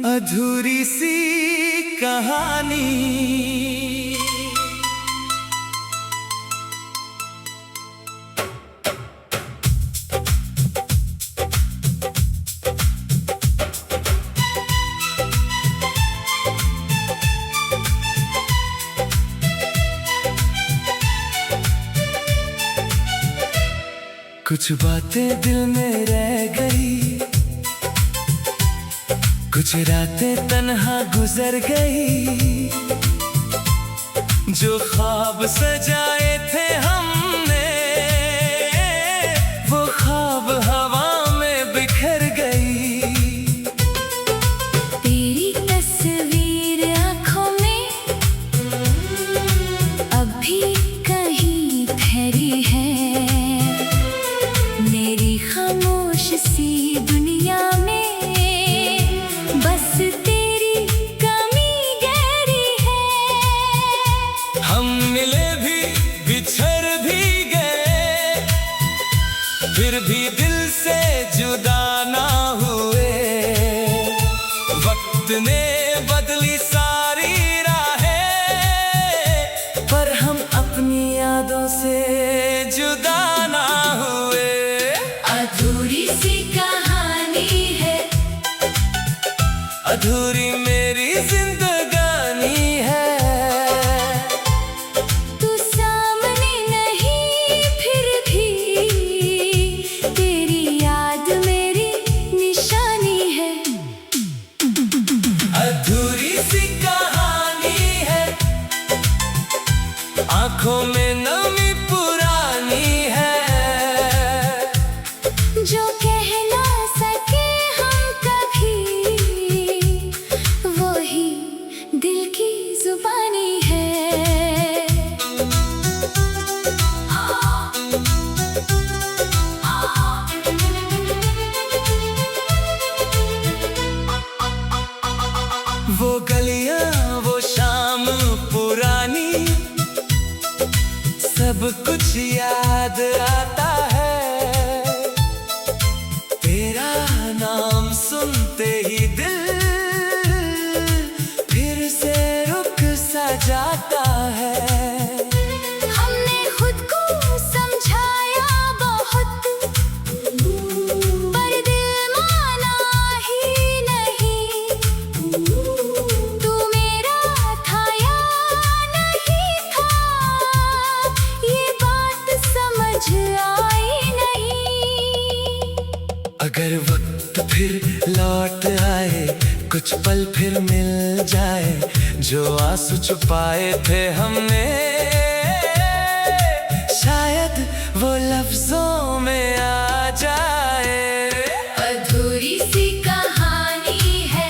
अधूरी सी कहानी। कुछ बातें दिल में रह गई, कुछ रातें तन्हा गुजर गई। जो ख्वाब सजाए थे हमने, वो ख्वाब हवा में बिखर गई। तेरी तस्वीर आँखों में अब भी कहीं ठहरी है। मेरी खामोश सी दुनिया में बस तेरी कमी गहरी है। हम मिले भी बिछड़ भी गए, फिर भी दिल से जुदा ना हुए। वक्त ने बदली सारी राहें, पर हम अपनी यादों से जुदा ना हुए। अधूरी सी कहानी है, अधूरी मेरी जिंदगानी है। तू सामने नहीं फिर भी तेरी याद मेरी निशानी है। अधूरी सी कहानी है, आंखों में नमी पुरानी है। जो कह ना सके हम कभी, वही दिल की जुबानी है। वो गलियां वो शाम पुरानी, सब कुछ याद आता है। तेरा नाम सुनते ही दिल फिर से रुक सा जाता है। हमने खुद को समझाया बहुत, पर दिल माना ही नहीं। तू मेरा था या नहीं था, ये बात समझ आई नहीं। अगर वक्त फिर लौट आए, कुछ पल फिर मिल जाए, जो आंसू छुपाए थे हमने, शायद वो लफ्जों में आ जाए। अधूरी सी कहानी है,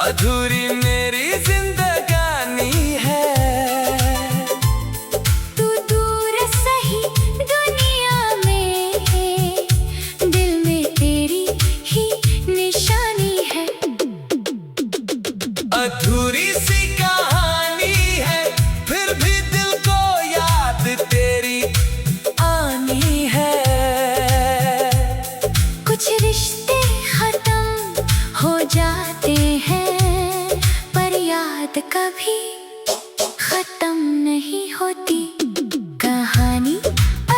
अधूरी मेरी जिंदगानी है। तू दूर सही दुनिया में, दिल में तेरी ही निशानी है। अधूरी सी कहानी है, फिर भी दिल को याद तेरी आनी है। कुछ रिश्ते खत्म हो जाते हैं, पर याद कभी खत्म नहीं होती। कहानी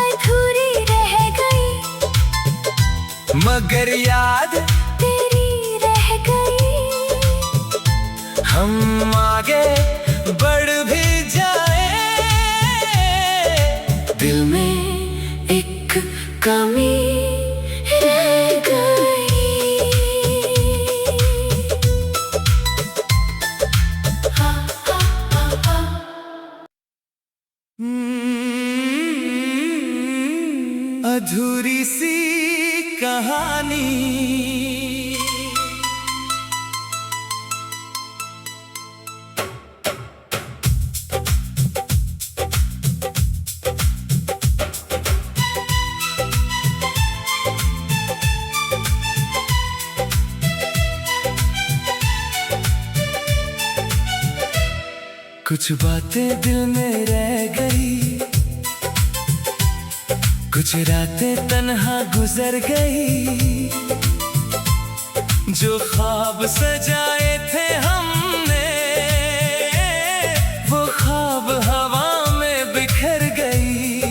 अधूरी रह गई, मगर याद तेरी रह गई। हम आगे बढ़ भी जाए, दिल में एक कमी रह गई। अधूरी सी कहानी। कुछ बातें दिल में रह गई, कुछ रातें तन्हा गुजर गई, जो ख्वाब सजाए थे हमने वो ख्वाब हवा में बिखर गई।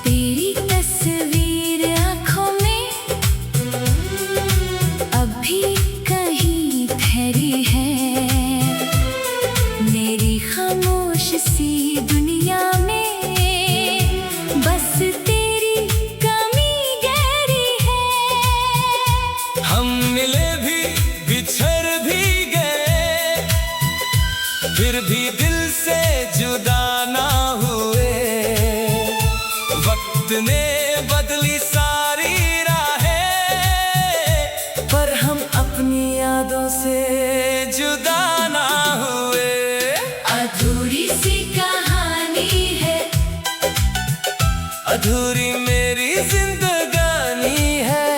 तेरी तस्वीर आँखों में अभी कहीं ठहरी है, मेरी खामोश सी दुनिया में बस तेरी कमी गहरी है। हम मिले भी बिछड़ भी गए, फिर भी दिल से जुदा ना हुए। वक्त ने बदली सारी राहें, पर हम अपनी यादों से जुदा ना हुए। अधूरी सी कहानी है, अधूरी मेरी जिंदगानी है।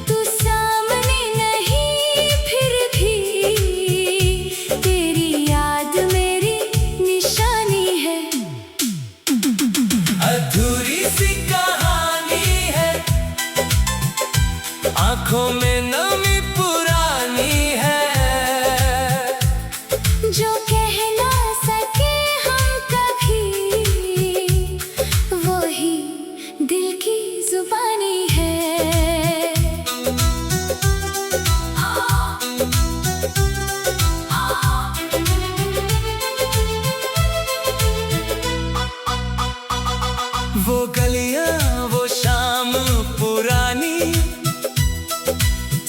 तू सामने नहीं फिर भी तेरी याद मेरी निशानी है। अधूरी सी कहानी है, आंखों में नमी पुरानी है। जो कह ना सके हम कभी, वही दिल की जुबानी है। वो गलियां वो शाम पुरानी,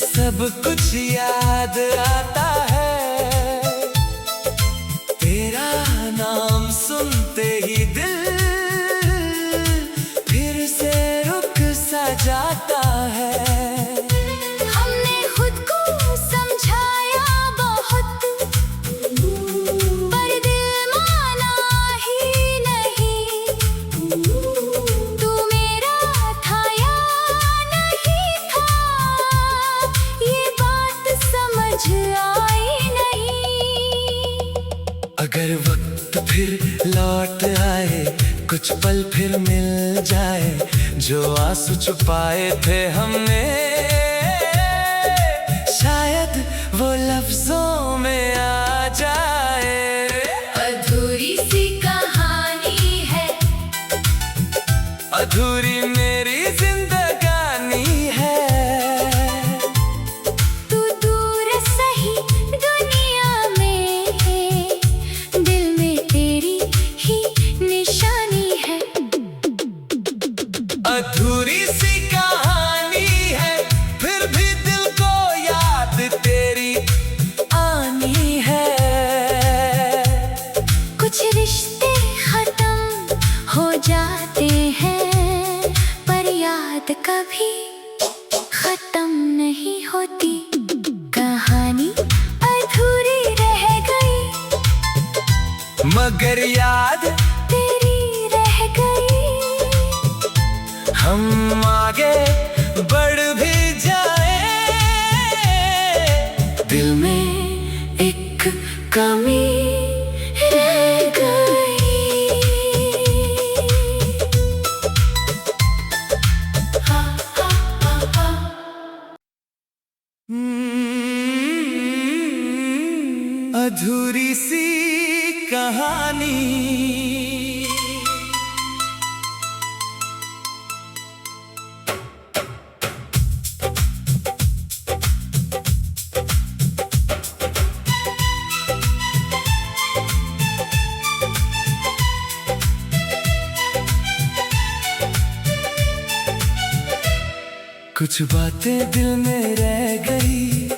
सब कुछ याद आता है। तेरा नाम सुनते ही दिल फिर से रुक सा जाता है। हमने खुद को समझाया बहुत, पर दिल माना ही नहीं। तू मेरा था या नहीं था, ये बात समझ आई नहीं। अगर वक्त फिर लौट आए, कुछ पल फिर मिल जाए, जो आंसू छुपाए थे हमने शायद वो लफ्जों में आ जाए। अधूरी सी कहानी है, अधूरी मेरी जिंदगानी है। तू दूर सही दुनिया में, दिल में तेरी ही निशानी है। अधूरी सी कहानी है, फिर भी दिल को याद तेरी आनी है। कुछ रिश्ते खत्म हो जाते हैं, पर याद कभी खत्म नहीं होती। कहानी अधूरी रह गई, मगर याद तेरी रह गई। हम आगे बढ़ भी जाए, दिल में एक कमी रह गई। हा, हा, हा, हा। अधूरी सी कहानी। कुछ बातें दिल में रह गई,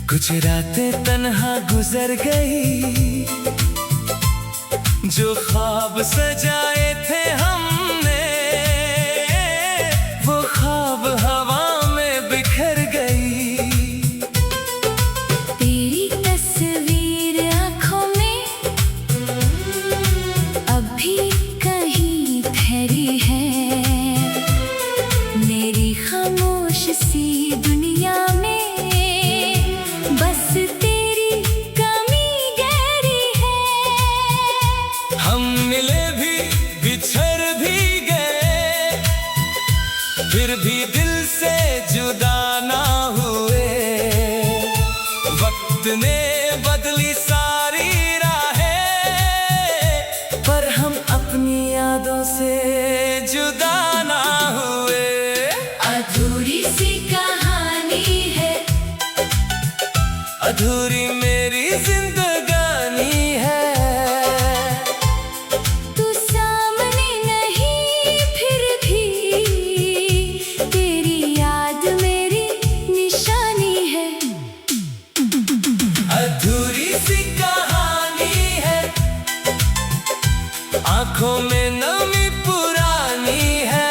कुछ रातें तन्हा गुजर गई, जो ख्वाब सजाए थे हमने वो ख्वाब हवा में बिखर गई। तेरी तस्वीर आँखों में अभी कहीं ठहरी है, मेरी खामोश सी दुनिया में बस तेरी कमी गहरी है। हम फिर भी दिल से जुदा ना हुए। वक्त ने बदली सारी राहें, पर हम अपनी यादों से जुदा ना हुए। अधूरी सी कहानी है, अधूरी मेरी जिंदगानी है। तू सामने नहीं फिर भी तेरी याद मेरी निशानी है। अधूरी सी कहानी है, आंखों में नमी पुरानी है।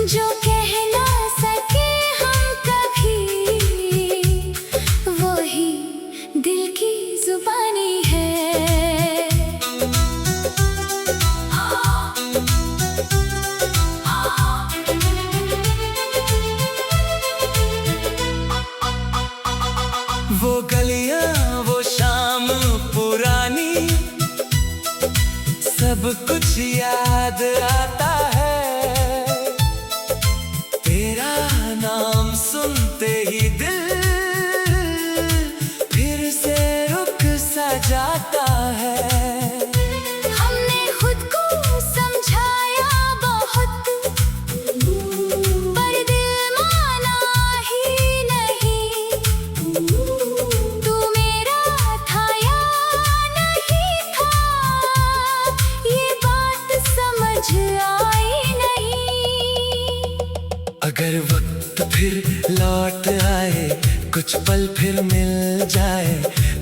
जो कह ना सके हम कभी, वो ही दिल की जुबानी है। वो गलियां वो शाम पुरानी, सब कुछ याद आता है। तेरा नाम सुनते ही दिल फिर से रुक सा जाता है। हमने खुद को समझाया बहुत, पर दिल माना ही नहीं। तू मेरा था या नहीं था, ये बात समझ आई नहीं। अगर वक्त फिर लौट आए, कुछ पल फिर मिल जाए,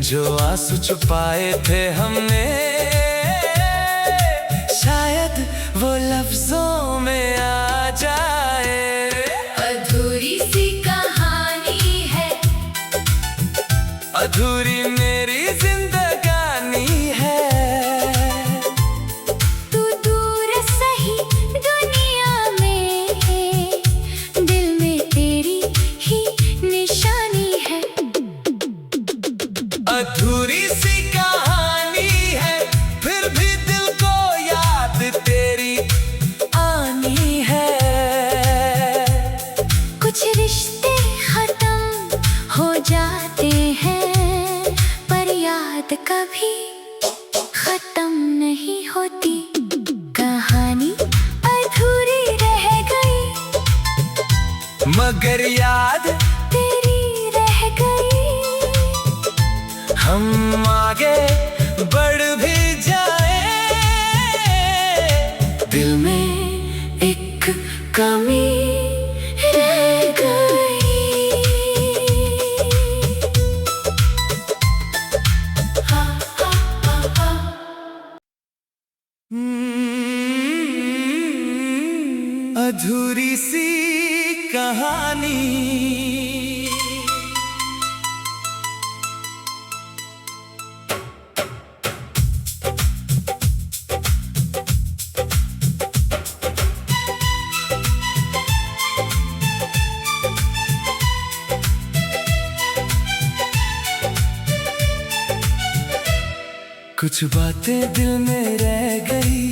जो आंसू छुपाए थे हमने, शायद वो लफ्जों में आ जाए। अधूरी सी कहानी है, अधूरी मेरी जिंदगानी है। तू दूर सही दुनिया में, दिल में तेरी ही निशानी है। अधूरी सी कहानी है, फिर भी दिल को याद तेरी आनी है। कुछ रिश्ते खत्म हो जाते हैं, पर याद कभी खत्म नहीं होती। कहानी अधूरी रह गई, मगर याद तेरी रह गई। हम आगे बढ़ भी जाए, दिल में एक कमी रह गई। हा हा हा हा। अधूरी सी कहानी। कुछ बातें दिल में रह गई,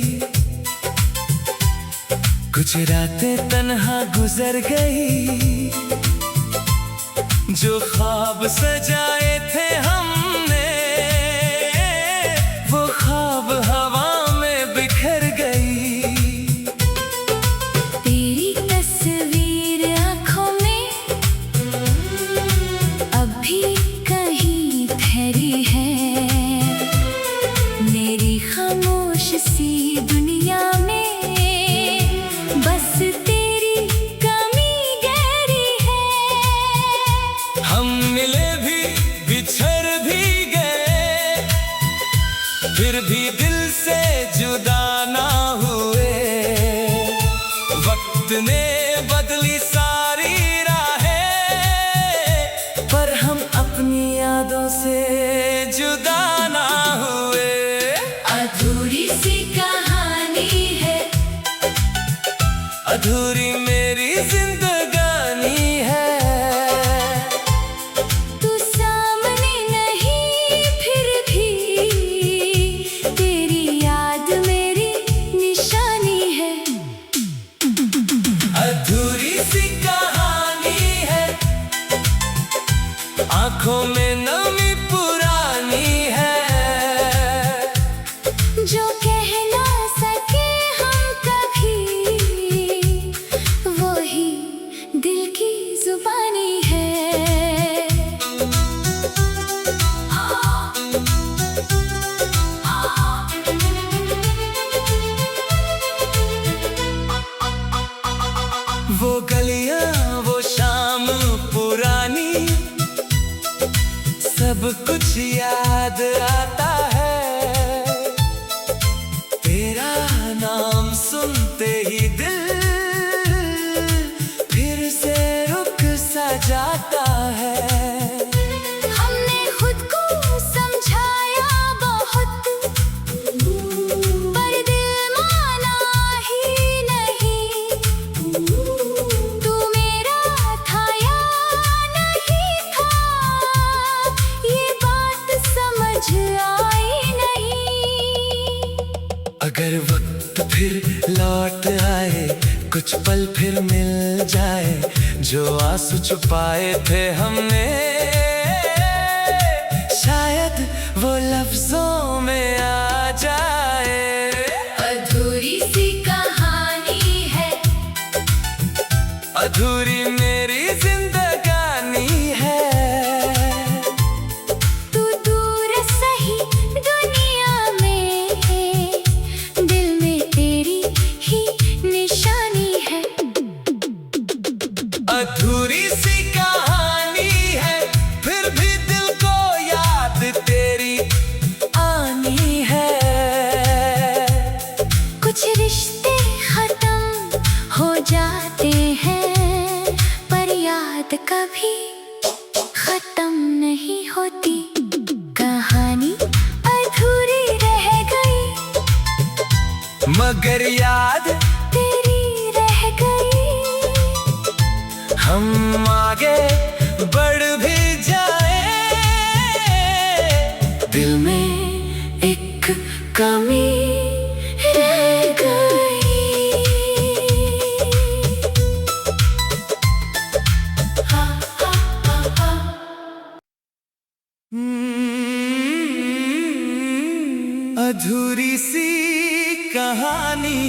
कुछ रातें तन्हा गुजर गई। जो ख्वाब सजाए थे हमने, वो ख्वाब हवा में बिखर गई। तेरी तस्वीर आँखों में अब भी कहीं ठहरी है। मेरी खामोश सी दुनिया में बस तेरी कमी गहरी है। हम मिले भी बिछड़ भी जो कह ना सके हम कभी, वही दिल की जुबानी है। वो गलियां वो शाम पुरानी, सब कुछ याद आता है। तेरा नाम सुनते ही दिल फिर से रुक सा जाता है। हमने खुद को समझाया बहुत, पर दिल माना ही नहीं। तू मेरा था या नहीं था, ये बात समझ आई नहीं। अगर वक्त फिर लौट आए, कुछ पल फिर मिल जाए, जो आंसू छुपाए थे हमने, शायद वो लफ्जों में आ जाए। अधूरी सी कहानी है, अधूरी मेरी जिंदगानी है। तू दूर सही दुनिया में, दिल में तेरी ही निशानी है। अधूरी सी कहानी है, फिर भी दिल को याद तेरी आनी है। कुछ रिश्ते खत्म हो जाते हैं, पर याद कभी खत्म नहीं होती। कहानी अधूरी रह गई, मगर याद तेरी रह गई। हम आगे बढ़ भी जाए, दिल में एक कमी रह गई। अधूरी सी कहानी।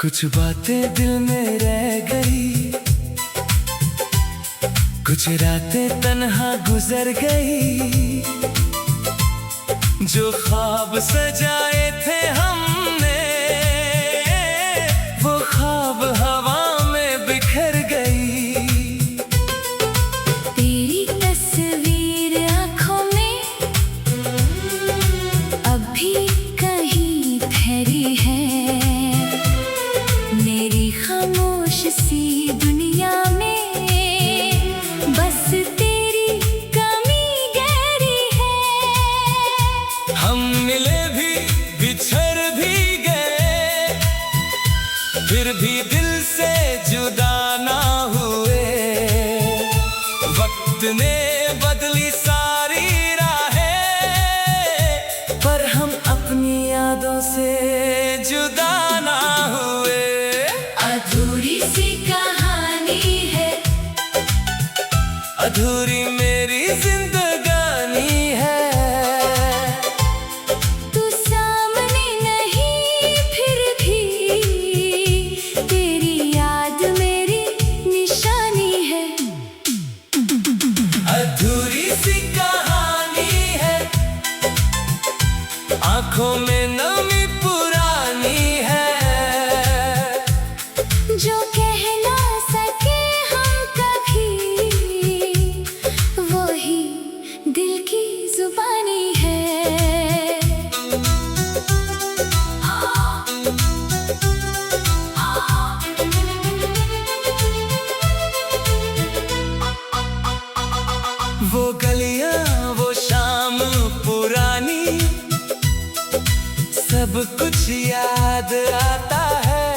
कुछ बातें दिल में रह गई, कुछ रातें तन्हा गुजर गई। जो ख्वाब सजाए थे हमने, वो ख्वाब हवा में बिखर गई। तेरी तस्वीर आँखों में अब भी कहीं ठहरी है। मेरी खामोश सी दुनिया में बस तेरी कमी गहरी है। हम मिले भी बिछड़ भी गए, फिर भी दिल से जुदा ना हुए। वक्त ने बदली सारी राहें, पर हम अपनी यादों से जुदा ना हुए। अधूरी सी कहानी है, अधूरी मेरी जिंदगानी है। तू सामने नहीं फिर भी, तेरी याद मेरी निशानी है। अधूरी सी कहानी है, आंखों में नमी पुरानी है। जो कह ना सके हम कभी, वही दिल की जुबानी है। वो गलियां वो शाम पुरानी, सब कुछ याद आता है।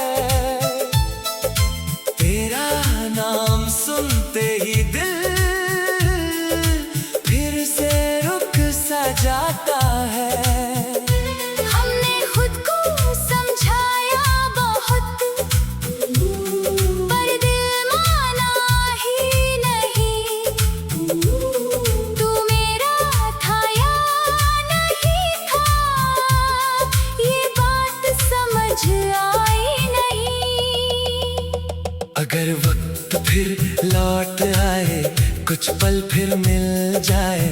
तेरा नाम सुनते ही दिल कुछ पल फिर मिल जाए,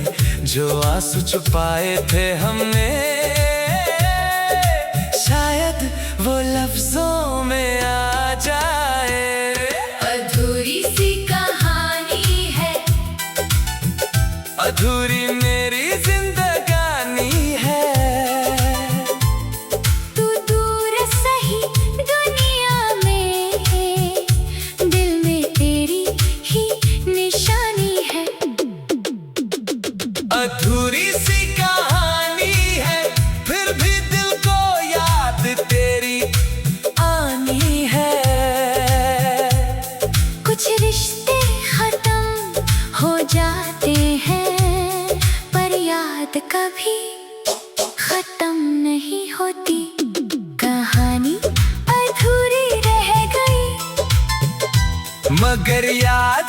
जो आंसू छुपाए थे हमने, शायद वो लफ्जों में आ जाए। अधूरी सी कहानी है, अधूरी मेरी जिंदगानी है। तू दूर सही दुनिया में, दिल में तेरी ही निशानी है। अधूरी सी कहानी है, फिर भी दिल को याद तेरी आनी है। कुछ रिश्ते खत्म हो जाते हैं, पर याद कभी खत्म नहीं होती। कहानी अधूरी रह गई, मगर याद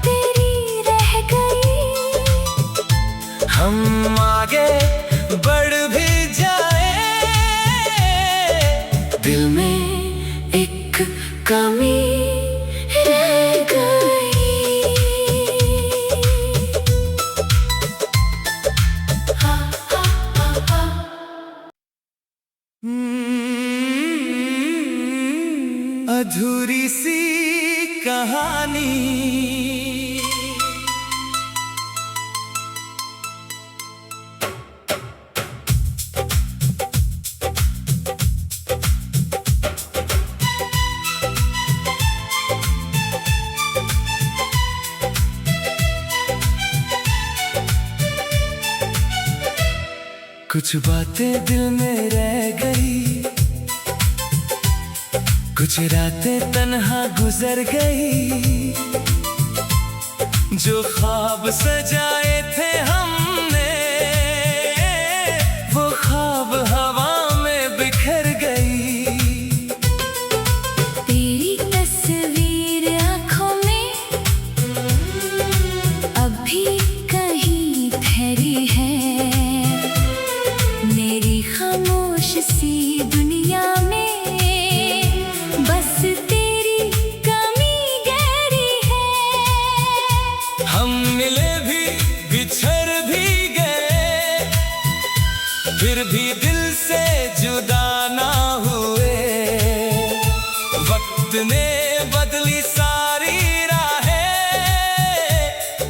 तेरी रह गई। हम आगे बढ़ भी जाए, दिल में एक कमी रह गई। अधूरी सी कहानी। कुछ बातें दिल में रह गई, कुछ रातें तन्हा गुजर गई। जो ख्वाब सजाए थे हमने, वो ख्वाब हवा में बिखर गई। तेरी तस्वीर आँखों में अब भी कहीं ठहरी है। मेरी खामोश सी दुनिया में बस तेरी कमी गहरी है। हम मिले भी बिछड़ भी गए, फिर भी दिल से जुदा ना हुए। वक्त ने बदली सारी राहें,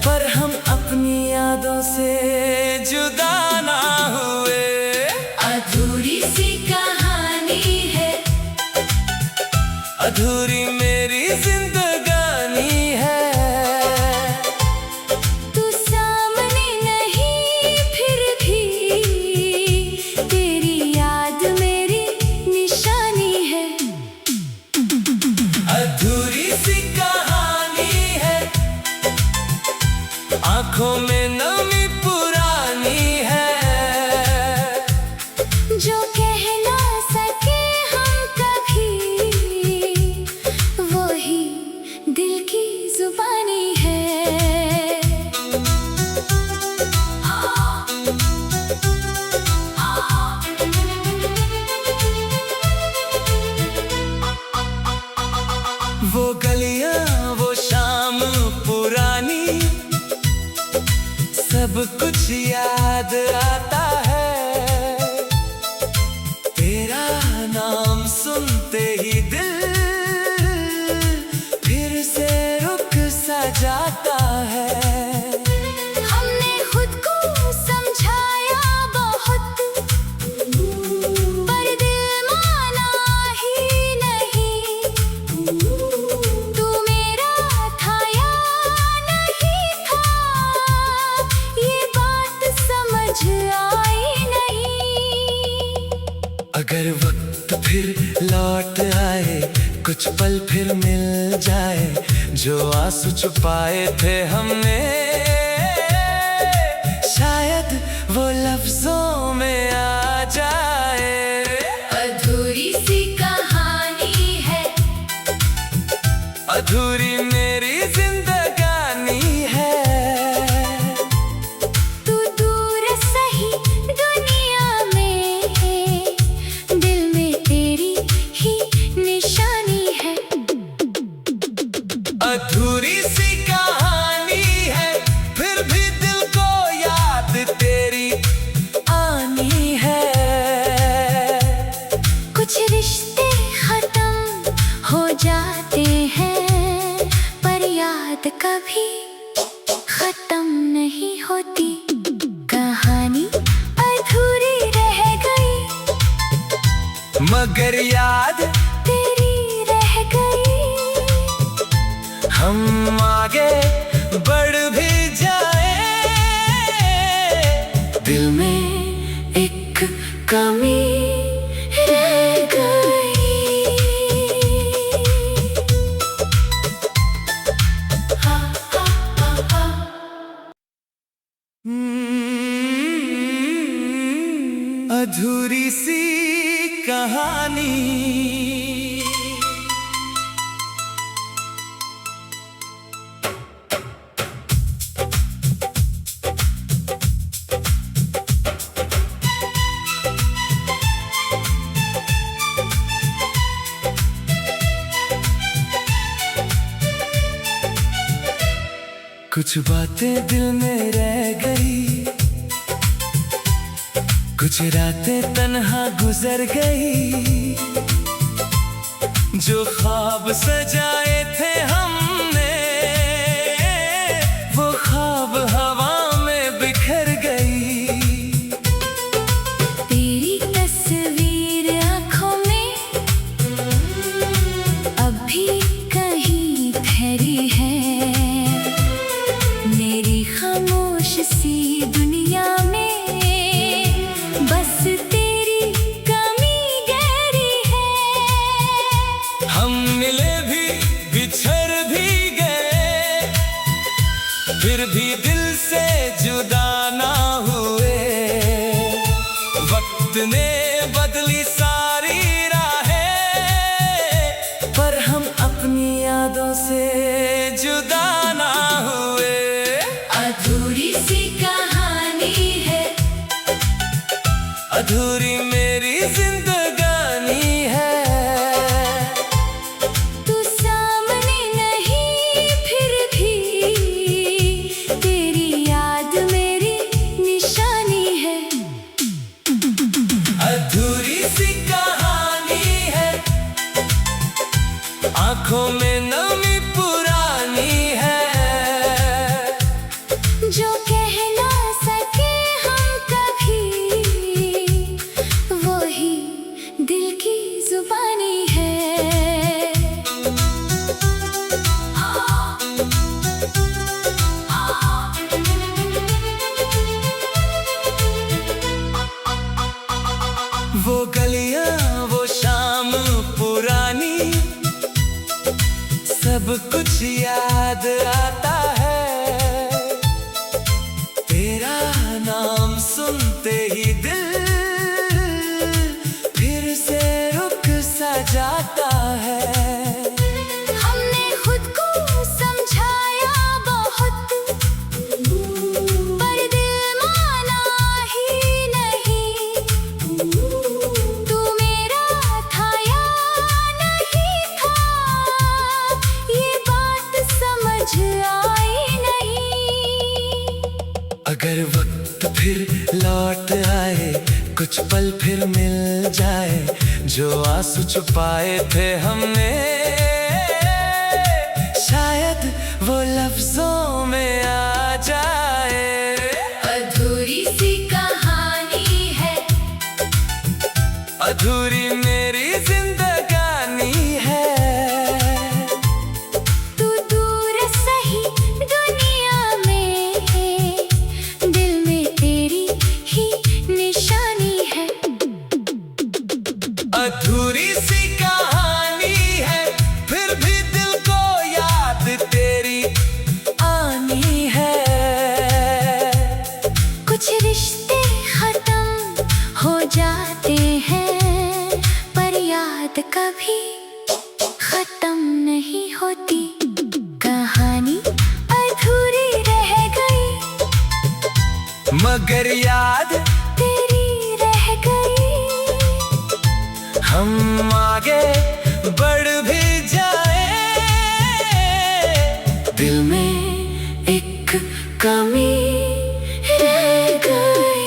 पर हम अपनी यादों से जुदा ना हुए। अधूरी सी कहानी है, अधूरी मेरी जिंदगानी है। तू सामने नहीं फिर भी तेरी याद मेरी निशानी है। अधूरी सी कहानी है, आंखों में नमी पुरानी है। जो कह ना सके हम कभी, वही दिल की जुबानी है। वो गलियां वो शाम पुरानी, सब कुछ याद आता है। तेरा नाम सुनते ही दिल फिर से रुक सा जाता है। हमने खुद को समझाया बहुत, पर दिल माना ही नहीं। तू मेरा था या नहीं था, ये बात समझ आई नहीं। अगर वक्त फिर लौट आए, कुछ पल फिर मिल जाए, जो आंसू छुपाए थे हमने, शायद वो लफ्जों में आ जाए। अधूरी सी कहानी है, अधूरी मेरी जिंदगानी है। तू दूर सही दुनिया में, दिल में तेरी ही निशानी है। अधूरी सी कहानी है, मगर याद तेरी रह गई। हम आगे बढ़ भी जाए, दिल में एक कमी रह गई। अधूरी सी कहानी। कुछ बातें दिल में रह गई, कुछ रातें तन्हा गुजर गई। जो ख्वाब सजाए थे हमने, वो ख्वाब हवा में बिखर गई। तेरी तस्वीर आँखों में अभी कहीं ठहरी है। मेरी खामोश सी दुनिया में बस तेरी कमी गहरी है। हम मिले भी बिछड़ भी गए, फिर भी दिल से जुदा ना हुए। वक्त ने बदली सारी राहें, पर हम अपनी यादों से जुदा ना हुए। अधूरी सी कहानी है, अधूरी मेरी जिंदगानी है। तू सामने नहीं फिर भी तेरी याद मेरी निशानी है। अधूरी सी कहानी है, आंखों में नमी पुरानी है। जो कह ना सके हम कभी, वही दिल की जुबानी है। वो गलियां वो शाम पुरानी, सब कुछ याद आता है। तेरा नाम सुनते ही दिल फिर से रुक सा जाता है। हमने खुद को समझाया बहुत, पर दिल माना ही नहीं। तू मेरा था या नहीं था, ये बात समझ आई नहीं। अगर वक्त फिर लौट आए, कुछ पल फिर मिल जाए, जो आंसू छुपाए थे हमने, शायद वो लफ्जों में आ जाए। अधूरी सी कहानी है, अधूरी मेरी जिंदगानी है। तू दूर सही दुनिया में, दिल में तेरी ही निशानी है। अधूरी सी कहानी है, फिर भी दिल को याद तेरी आनी है। कुछ रिश्ते खत्म हो जाते हैं, पर याद कभी खत्म नहीं होती। कहानी अधूरी रह गई, मगर याद तेरी रह गई। हम आगे बढ़ भी जाए, दिल में एक कमी रह गई।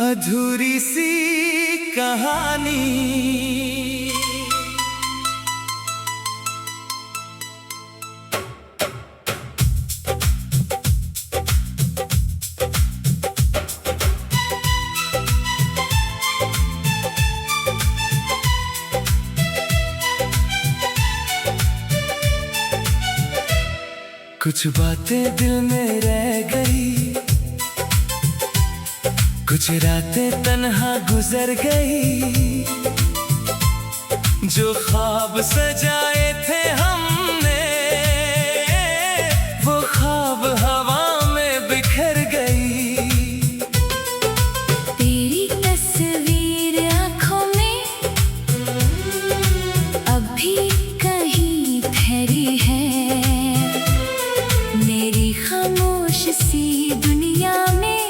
अधूरी सी कहानी। कुछ बातें दिल में रह गई, कुछ रातें तन्हा गुजर गई। जो ख्वाब सजाए थे हमने, वो ख्वाब हवा में बिखर गई। तेरी तस्वीर आँखों में अभी कहीं ठहरी है। मेरी खामोश सी दुनिया में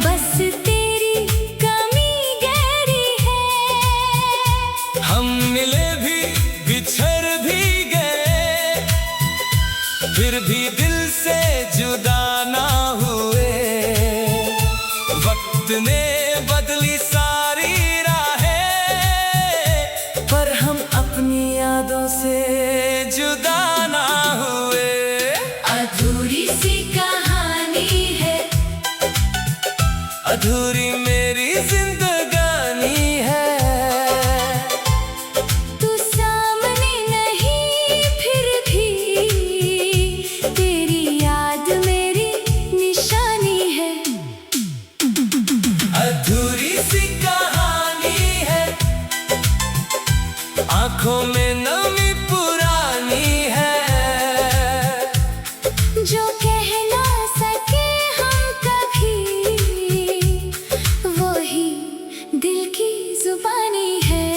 बस तेरी कमी गहरी है। हम मिले भी बिछड़ भी गए, फिर भी दिल से जुदा ना हुए। वक्त ने बदली सारी राहें, पर हम अपनी यादों से जुदा ना हुए। अधूरी सी कहानी है, अधूरी मेरी जिंदगानी है। तू सामने नहीं फिर भी तेरी याद मेरी निशानी है। अधूरी सी कहानी है, आंखों में नमी पुरानी है। जो कह ना सके हम कभी, वो ही दिल की जुबानी है।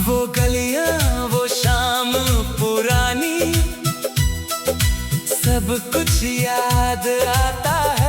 वो गलियां वो शाम पुरानी, सब कुछ याद आता है।